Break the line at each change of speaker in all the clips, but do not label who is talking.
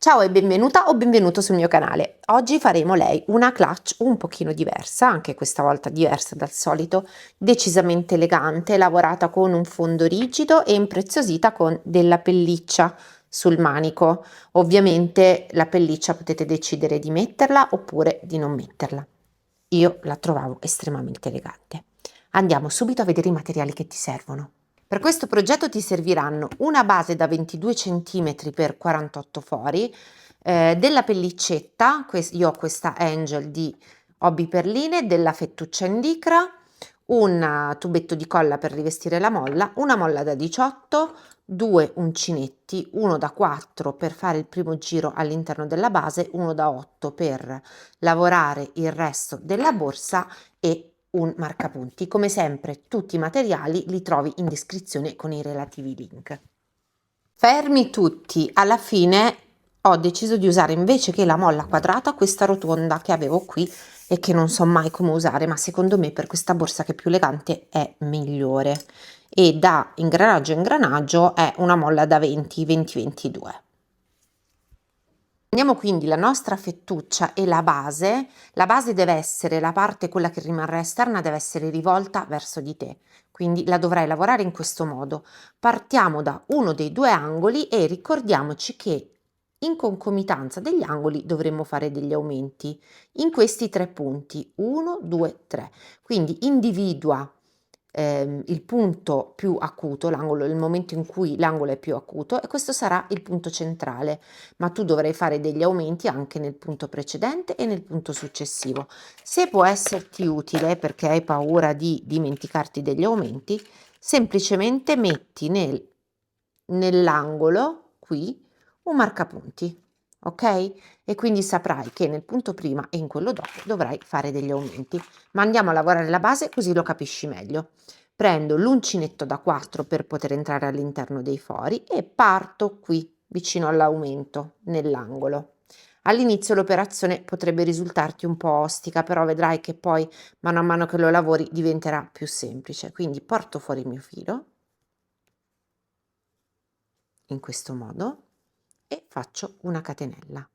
Ciao e benvenuta o benvenuto sul mio canale. Oggi faremo lei una clutch un pochino diversa, anche questa volta diversa dal solito, decisamente elegante, lavorata con un fondo rigido e impreziosita con della pelliccia sul manico. Ovviamente la pelliccia potete decidere di metterla oppure di non metterla. Io la trovavo estremamente elegante. Andiamo subito a vedere i materiali che ti servono. Per questo progetto ti serviranno una base da 22 cm x 48 fori, della pellicetta, io ho questa Angel di Hobby Perline, della fettuccia in licra, un tubetto di colla per rivestire la molla, una molla da 18, due uncinetti, uno da 4 per fare il primo giro all'interno della base, uno da 8 per lavorare il resto della borsa e un marcapunti. Come sempre tutti i materiali li trovi in descrizione con i relativi link. Fermi tutti, alla fine ho deciso di usare invece che la molla quadrata questa rotonda che avevo qui e che non so mai come usare, ma secondo me per questa borsa che è più elegante è migliore, e da ingranaggio a ingranaggio è una molla da 20-20-22. Prendiamo quindi la nostra fettuccia e la base deve essere, la parte quella che rimarrà esterna deve essere rivolta verso di te, quindi la dovrai lavorare in questo modo. Partiamo da uno dei due angoli e ricordiamoci che in concomitanza degli angoli dovremmo fare degli aumenti in questi tre punti, 1, 2, 3, quindi individua il punto più acuto, l'angolo, il momento in cui l'angolo è più acuto, e questo sarà il punto centrale, ma tu dovrai fare degli aumenti anche nel punto precedente e nel punto successivo. Se può esserti utile perché hai paura di dimenticarti degli aumenti, semplicemente metti nell'angolo qui un marcapunti, ok? E quindi saprai che nel punto prima e in quello dopo dovrai fare degli aumenti. Ma andiamo a lavorare la base così lo capisci meglio. Prendo l'uncinetto da 4 per poter entrare all'interno dei fori e parto qui vicino all'aumento nell'angolo. All'inizio l'operazione potrebbe risultarti un po' ostica, però vedrai che poi mano a mano che lo lavori diventerà più semplice. Quindi porto fuori il mio filo in questo modo e faccio una catenella.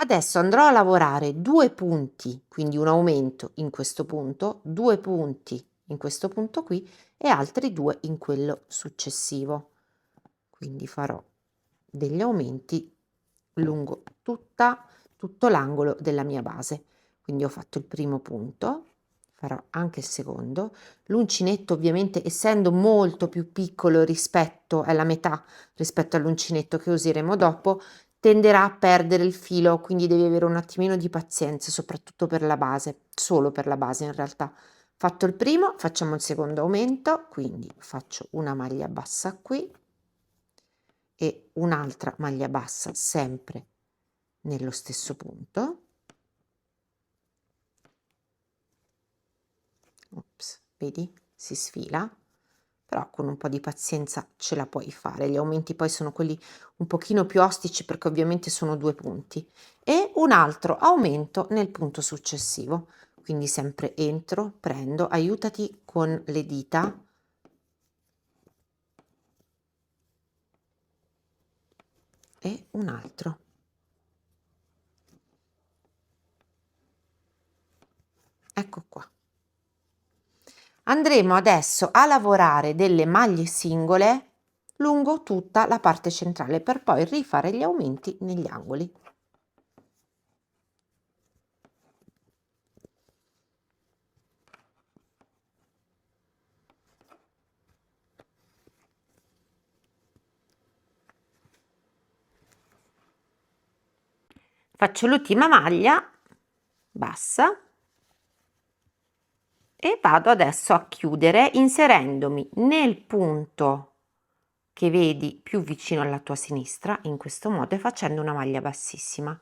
Adesso andrò a lavorare due punti, quindi un aumento in questo punto, due punti in questo punto qui e altri due in quello successivo. Quindi farò degli aumenti lungo tutto l'angolo della mia base. Quindi ho fatto il primo punto, farò anche il secondo. L'uncinetto, ovviamente, essendo molto più piccolo rispetto alla metà rispetto all'uncinetto che useremo dopo, tenderà a perdere il filo, quindi devi avere un attimino di pazienza, soprattutto per la base, solo per la base in realtà. Fatto il primo, facciamo il secondo aumento, quindi faccio una maglia bassa qui e un'altra maglia bassa sempre nello stesso punto. Ops, vedi? Si sfila, però con un po' di pazienza ce la puoi fare. Gli aumenti poi sono quelli un pochino più ostici perché ovviamente sono due punti, e un altro aumento nel punto successivo. Quindi sempre entro, prendo, aiutati con le dita e un altro. Ecco qua. Andremo adesso a lavorare delle maglie singole lungo tutta la parte centrale per poi rifare gli aumenti negli angoli. Faccio l'ultima maglia bassa e vado adesso a chiudere inserendomi nel punto che vedi più vicino alla tua sinistra in questo modo e facendo una maglia bassissima.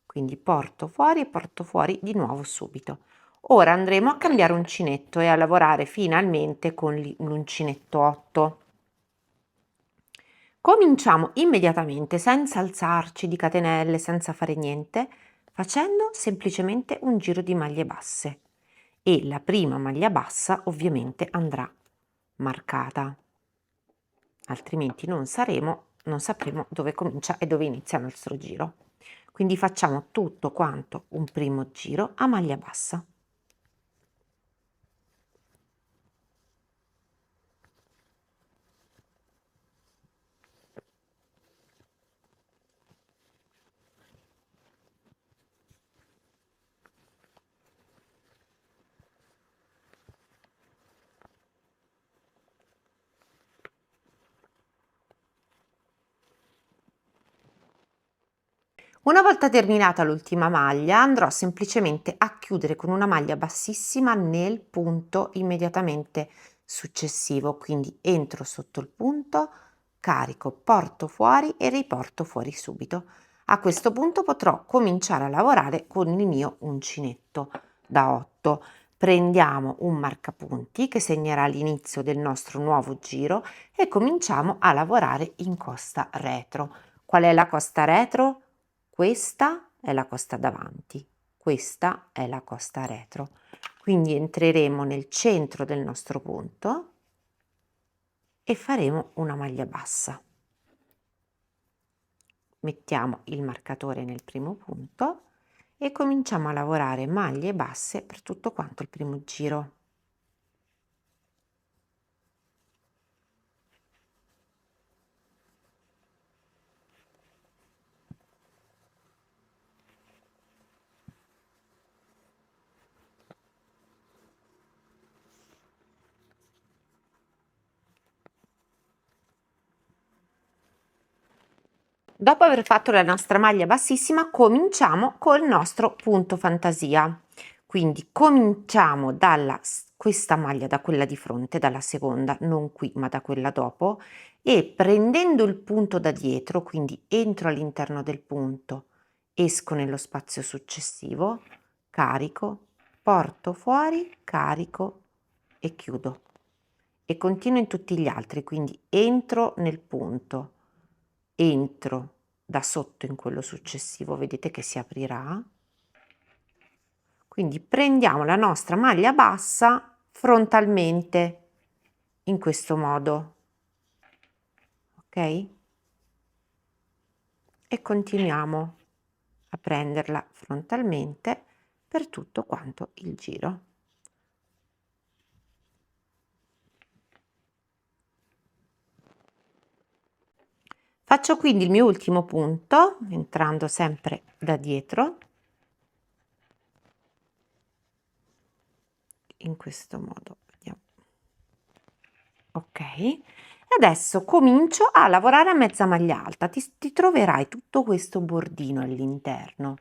Quindi porto fuori e porto fuori di nuovo subito. Ora andremo a cambiare uncinetto e a lavorare finalmente con l'uncinetto 8. Cominciamo immediatamente senza alzarci di catenelle, senza fare niente, facendo semplicemente un giro di maglie basse, e la prima maglia bassa ovviamente andrà marcata, altrimenti non saremo non sapremo dove comincia e dove inizia il nostro giro. Quindi facciamo tutto quanto un primo giro a maglia bassa. Una volta terminata l'ultima maglia andrò semplicemente a chiudere con una maglia bassissima nel punto immediatamente successivo, quindi entro sotto il punto, carico, porto fuori e riporto fuori subito. A questo punto potrò cominciare a lavorare con il mio uncinetto da 8. Prendiamo un marcapunti che segnerà l'inizio del nostro nuovo giro e cominciamo a lavorare in costa retro. Qual è la costa retro? Questa è la costa davanti, questa è la costa retro. Quindi entreremo nel centro del nostro punto e faremo una maglia bassa. Mettiamo il marcatore nel primo punto e cominciamo a lavorare maglie basse per tutto quanto il primo giro. Dopo aver fatto la nostra maglia bassissima, cominciamo col nostro punto fantasia. Quindi cominciamo dalla questa maglia, da quella di fronte, dalla seconda, non qui ma da quella dopo, e prendendo il punto da dietro, quindi entro all'interno del punto, esco nello spazio successivo, carico, porto fuori, carico e chiudo. E continuo in tutti gli altri, quindi entro nel punto, entro da sotto in quello successivo, vedete che si aprirà. Quindi prendiamo la nostra maglia bassa frontalmente in questo modo, ok? E continuiamo a prenderla frontalmente per tutto quanto il giro. Faccio quindi il mio ultimo punto entrando sempre da dietro in questo modo. Vediamo. Ok, adesso comincio a lavorare a mezza maglia alta. Ti troverai tutto questo bordino all'interno,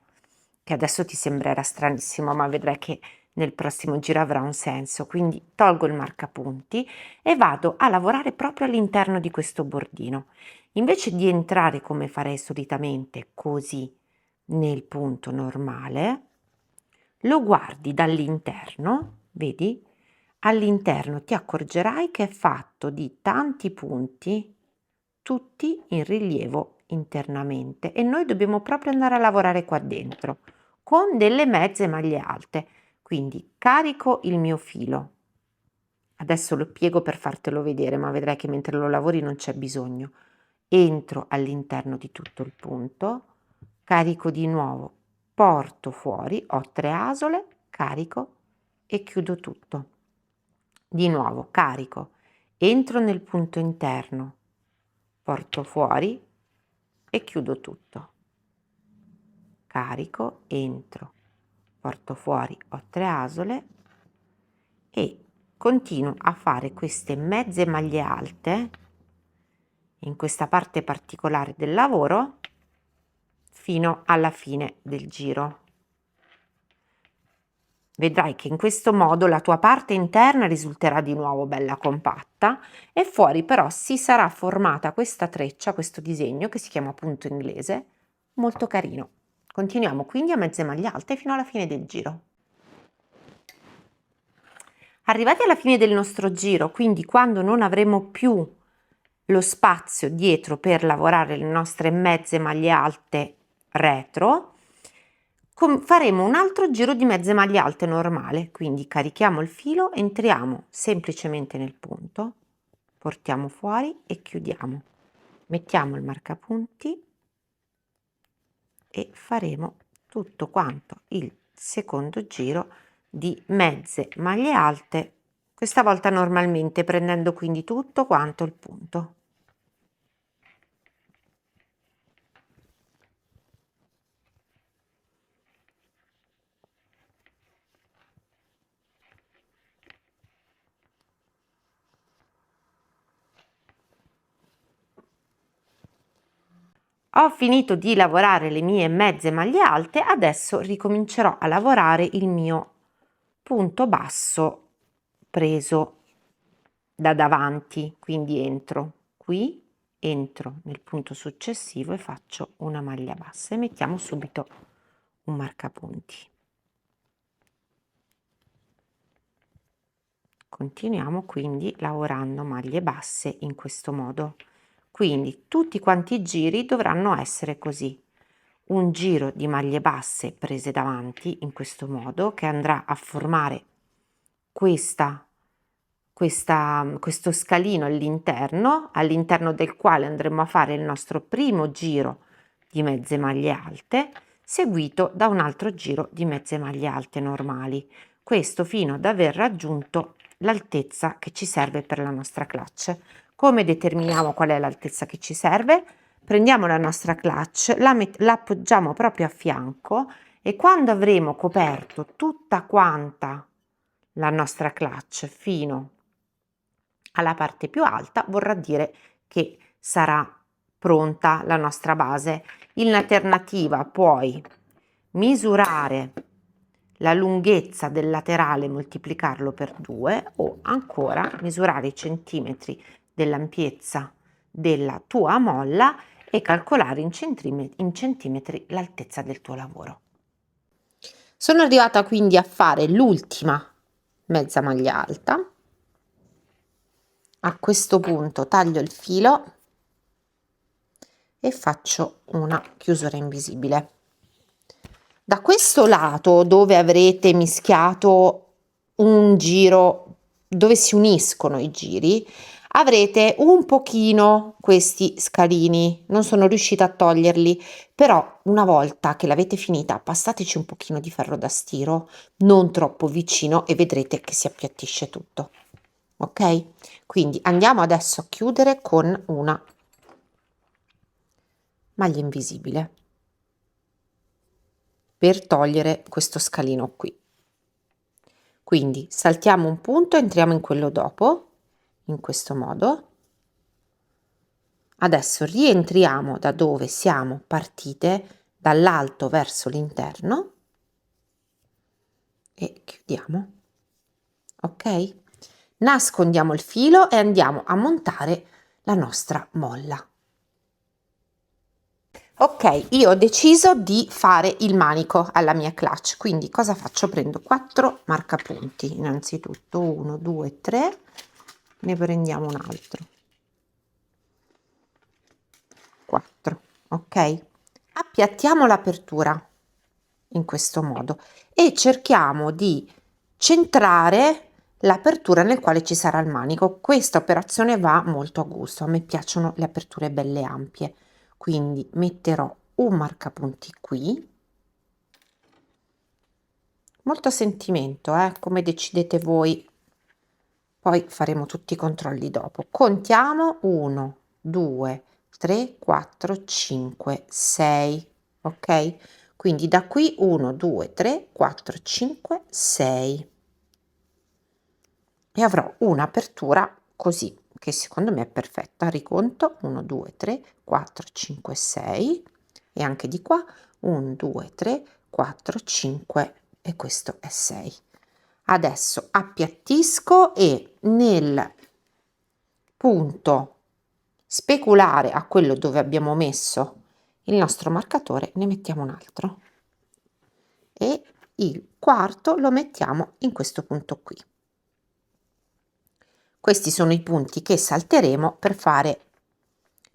che adesso ti sembrerà stranissimo, ma vedrai che nel prossimo giro avrà un senso. Quindi tolgo il marcapunti e vado a lavorare proprio all'interno di questo bordino. Invece di entrare come farei solitamente così nel punto normale, lo guardi dall'interno, vedi? All'interno ti accorgerai che è fatto di tanti punti, tutti in rilievo internamente, e noi dobbiamo proprio andare a lavorare qua dentro con delle mezze maglie alte. Quindi carico il mio filo. Adesso lo piego per fartelo vedere, ma vedrai che mentre lo lavori non c'è bisogno. Entro all'interno di tutto il punto, carico di nuovo, porto fuori, ho 3 asole, carico e chiudo tutto. Di nuovo carico, entro nel punto interno, porto fuori e chiudo tutto. Carico, entro, porto fuori, ho 3 asole e continuo a fare queste mezze maglie alte in questa parte particolare del lavoro fino alla fine del giro. Vedrai che in questo modo la tua parte interna risulterà di nuovo bella compatta e fuori però si sarà formata questa treccia, questo disegno che si chiama punto inglese, molto carino. Continuiamo quindi a mezze maglie alte fino alla fine del giro. Arrivati alla fine del nostro giro, quindi quando non avremo più lo spazio dietro per lavorare le nostre mezze maglie alte retro, faremo un altro giro di mezze maglie alte normale, quindi carichiamo il filo, entriamo semplicemente nel punto, portiamo fuori e chiudiamo. mettiamo il marcapunti e faremo tutto quanto il secondo giro di mezze maglie alte, questa volta normalmente, prendendo quindi tutto quanto il punto. Ho finito di lavorare le mie mezze maglie alte, adesso ricomincerò a lavorare il mio punto basso preso da davanti, quindi entro qui, entro nel punto successivo e faccio una maglia bassa e mettiamo subito un marcapunti. Continuiamo quindi lavorando maglie basse in questo modo. Quindi tutti quanti i giri dovranno essere così: un giro di maglie basse prese davanti in questo modo, che andrà a formare questo scalino all'interno del quale andremo a fare il nostro primo giro di mezze maglie alte, seguito da un altro giro di mezze maglie alte normali, questo fino ad aver raggiunto l'altezza che ci serve per la nostra clutch. Come determiniamo qual è l'altezza che ci serve? Prendiamo la nostra clutch, la appoggiamo proprio a fianco e quando avremo coperto tutta quanta la nostra clutch fino alla parte più alta, vorrà dire che sarà pronta la nostra base. In alternativa puoi misurare la lunghezza del laterale e moltiplicarlo per 2 o ancora misurare i centimetri dell'ampiezza della tua molla e calcolare in centimetri l'altezza del tuo lavoro. Sono arrivata quindi a fare l'ultima mezza maglia alta. A questo punto taglio il filo e faccio una chiusura invisibile. Da questo lato, dove avrete mischiato un giro, dove si uniscono i giri, avrete un pochino questi scalini. Non sono riuscita a toglierli, però una volta che l'avete finita passateci un pochino di ferro da stiro, non troppo vicino, e vedrete che si appiattisce tutto. Ok? Quindi andiamo adesso a chiudere con una maglia invisibile per togliere questo scalino qui. Quindi saltiamo un punto, entriamo in quello dopo, in questo modo. Adesso rientriamo da dove siamo partite, dall'alto verso l'interno, e chiudiamo. Ok? Nascondiamo il filo e andiamo a montare la nostra molla. Ok, io ho deciso di fare il manico alla mia clutch, quindi cosa faccio? Prendo 4 marcapunti, innanzitutto 1, 2, 3, ne prendiamo un altro, 4, ok? Appiattiamo l'apertura in questo modo e cerchiamo di centrare l'apertura nel quale ci sarà il manico. Questa operazione va molto a gusto, a me piacciono le aperture belle ampie, quindi metterò un marcapunti qui, molto a sentimento, come decidete voi, poi faremo tutti i controlli dopo. Contiamo 1, 2, 3, 4, 5, 6, ok? Quindi da qui 1, 2, 3, 4, 5, 6 e avrò un'apertura così, che secondo me è perfetta. Riconto 1, 2, 3, 4, 5, 6 e anche di qua 1, 2, 3, 4, 5 e questo è 6. Adesso appiattisco e nel punto speculare a quello dove abbiamo messo il nostro marcatore ne mettiamo un altro e il quarto lo mettiamo in questo punto qui. Questi sono i punti che salteremo per fare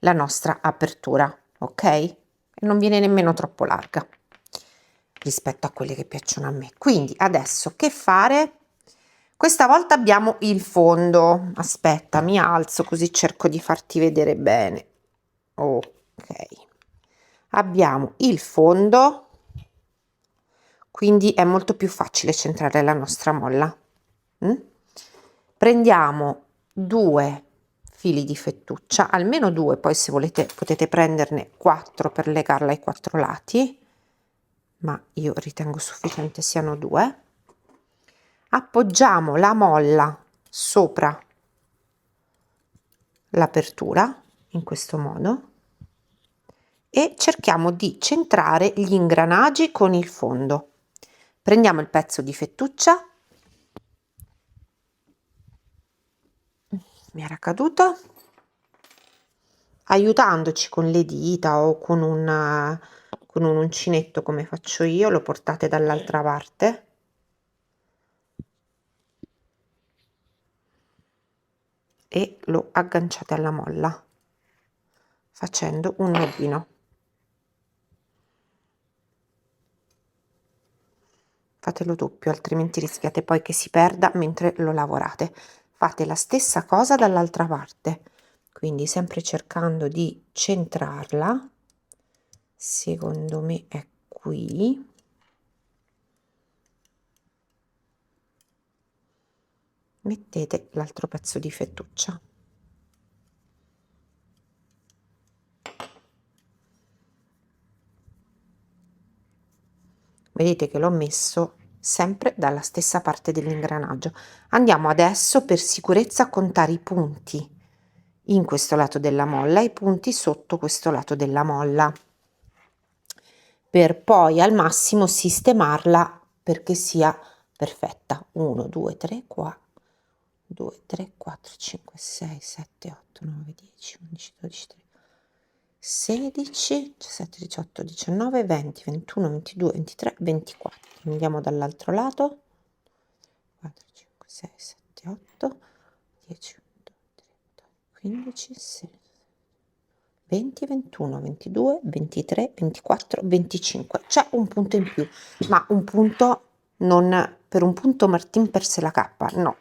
la nostra apertura, ok? E non viene nemmeno troppo larga rispetto a quelle che piacciono a me. Quindi adesso che fare? Questa volta abbiamo il fondo. Aspetta, mi alzo così cerco di farti vedere bene. ok, abbiamo il fondo, quindi è molto più facile centrare la nostra molla. Prendiamo 2 fili di fettuccia, almeno 2, poi se volete potete prenderne 4 per legarla ai 4 lati, ma io ritengo sufficiente siano 2. Appoggiamo la molla sopra l'apertura in questo modo e cerchiamo di centrare gli ingranaggi con il fondo. Prendiamo il pezzo di fettuccia, mi era caduto, aiutandoci con le dita o con un uncinetto come faccio io, lo portate dall'altra parte e lo agganciate alla molla facendo un nodino. Fatelo doppio, altrimenti rischiate poi che si perda mentre lo lavorate. Fate la stessa cosa dall'altra parte, quindi sempre cercando di centrarla. Secondo me è qui. Mettete l'altro pezzo di fettuccia. Vedete che l'ho messo sempre dalla stessa parte dell'ingranaggio. Andiamo adesso per sicurezza a contare i punti in questo lato della molla e i punti sotto questo lato della molla, per poi al massimo sistemarla perché sia perfetta. 1 2 3 4 2 3 4 5 6 7 8 9 10 11 12 13 16 17 18 19 20 21 22 23 24. Andiamo dall'altro lato. 4 5 6 7 8 10 11 12 15 16 20 21 22 23 24 25. C'è un punto in più, ma un punto non per un punto Martin perse la cappa, no.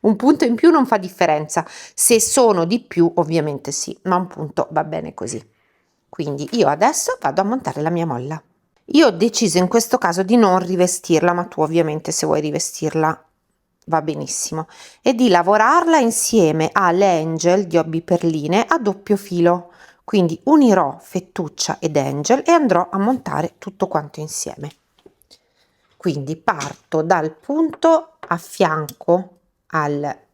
Un punto in più non fa differenza, se sono di più ovviamente sì, ma un punto va bene così. Quindi io adesso vado a montare la mia molla. Io ho deciso in questo caso di non rivestirla, ma tu ovviamente se vuoi rivestirla va benissimo, e di lavorarla insieme alle angel di Hobby Perline a doppio filo. Quindi unirò fettuccia ed angel e andrò a montare tutto quanto insieme. Quindi parto dal punto a fianco al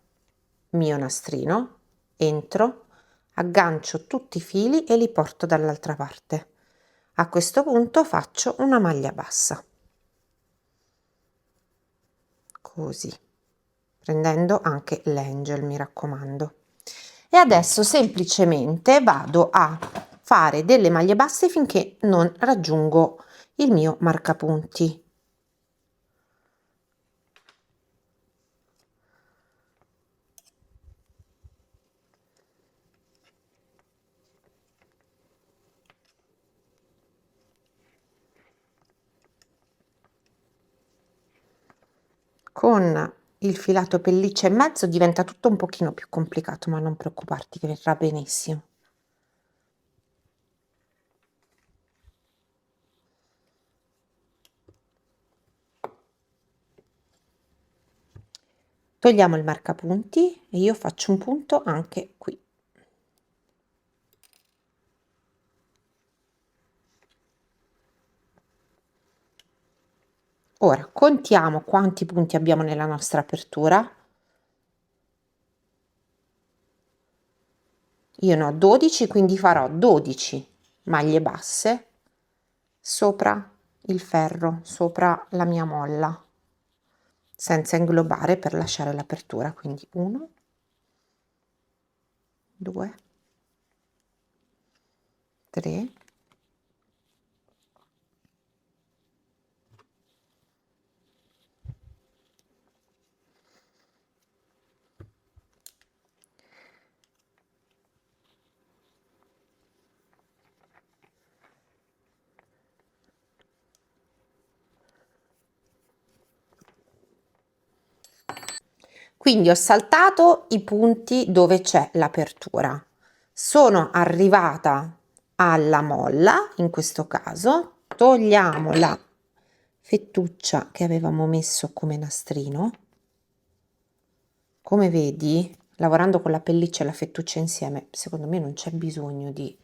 mio nastrino, entro, aggancio tutti i fili e li porto dall'altra parte. A questo punto faccio una maglia bassa, così, prendendo anche l'angel, mi raccomando. E adesso semplicemente vado a fare delle maglie basse finché non raggiungo il mio marcapunti. Con il filato pelliccia in mezzo diventa tutto un pochino più complicato, ma non preoccuparti che verrà benissimo. Togliamo il marcapunti e io faccio un punto anche qui. Ora contiamo quanti punti abbiamo nella nostra apertura. Io ne ho 12, quindi farò 12 maglie basse sopra il ferro, sopra la mia molla, senza inglobare per lasciare l'apertura. Quindi 1, 2, 3, quindi ho saltato i punti dove c'è l'apertura, Sono arrivata alla molla, in questo caso togliamo la fettuccia che avevamo messo come nastrino. Come vedi, lavorando con la pelliccia e la fettuccia insieme, secondo me non c'è bisogno di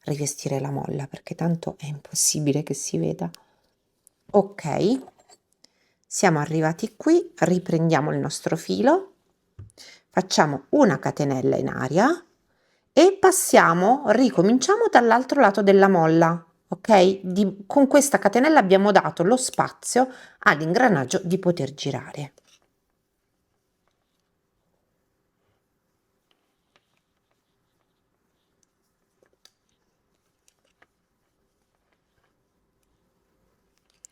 rivestire la molla perché tanto è impossibile che si veda. Ok, siamo arrivati qui, riprendiamo il nostro filo, facciamo una catenella in aria e ricominciamo dall'altro lato della molla, ok? Con questa catenella abbiamo dato lo spazio all'ingranaggio di poter girare.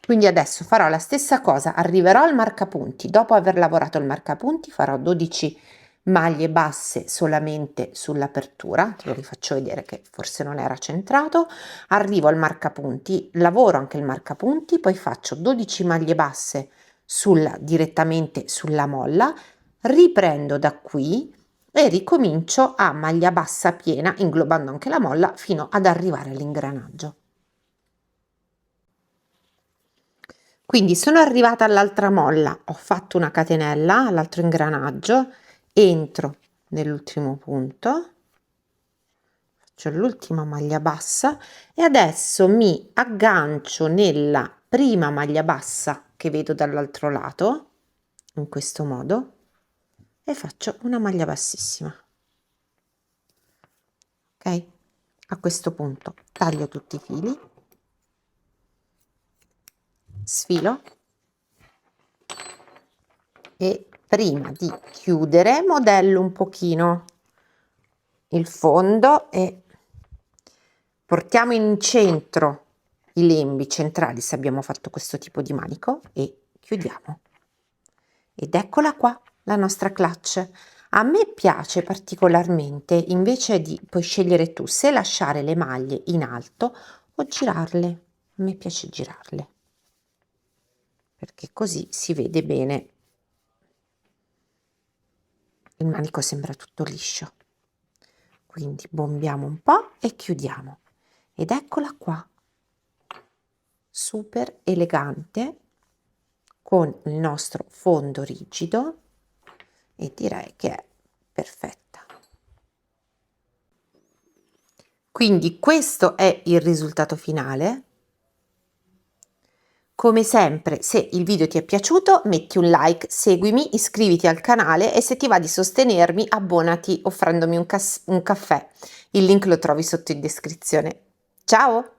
Quindi adesso farò la stessa cosa, arriverò al marcapunti, dopo aver lavorato il marcapunti farò 12 maglie basse solamente sull'apertura, te lo rifaccio vedere che forse non era centrato, arrivo al marcapunti, lavoro anche il marcapunti, poi faccio 12 maglie basse direttamente sulla molla, riprendo da qui e ricomincio a maglia bassa piena, inglobando anche la molla, fino ad arrivare all'ingranaggio. Quindi sono arrivata all'altra molla, ho fatto una catenella all'altro ingranaggio, entro nell'ultimo punto, faccio l'ultima maglia bassa e adesso mi aggancio nella prima maglia bassa che vedo dall'altro lato, in questo modo, e faccio una maglia bassissima. Ok? A questo punto taglio tutti i fili, sfilo e prima di chiudere modello un pochino il fondo e portiamo in centro i lembi centrali se abbiamo fatto questo tipo di manico e chiudiamo. Ed eccola qua la nostra clutch. A me piace particolarmente, invece di puoi scegliere tu se lasciare le maglie in alto o girarle. A me piace girarle perché così si vede bene, il manico sembra tutto liscio. Quindi bombiamo un po' e chiudiamo. Ed eccola qua, super elegante, con il nostro fondo rigido e direi che è perfetta. Quindi questo è il risultato finale. Come sempre, se il video ti è piaciuto, metti un like, seguimi, iscriviti al canale e se ti va di sostenermi, abbonati offrendomi un caffè. Il link lo trovi sotto in descrizione. Ciao!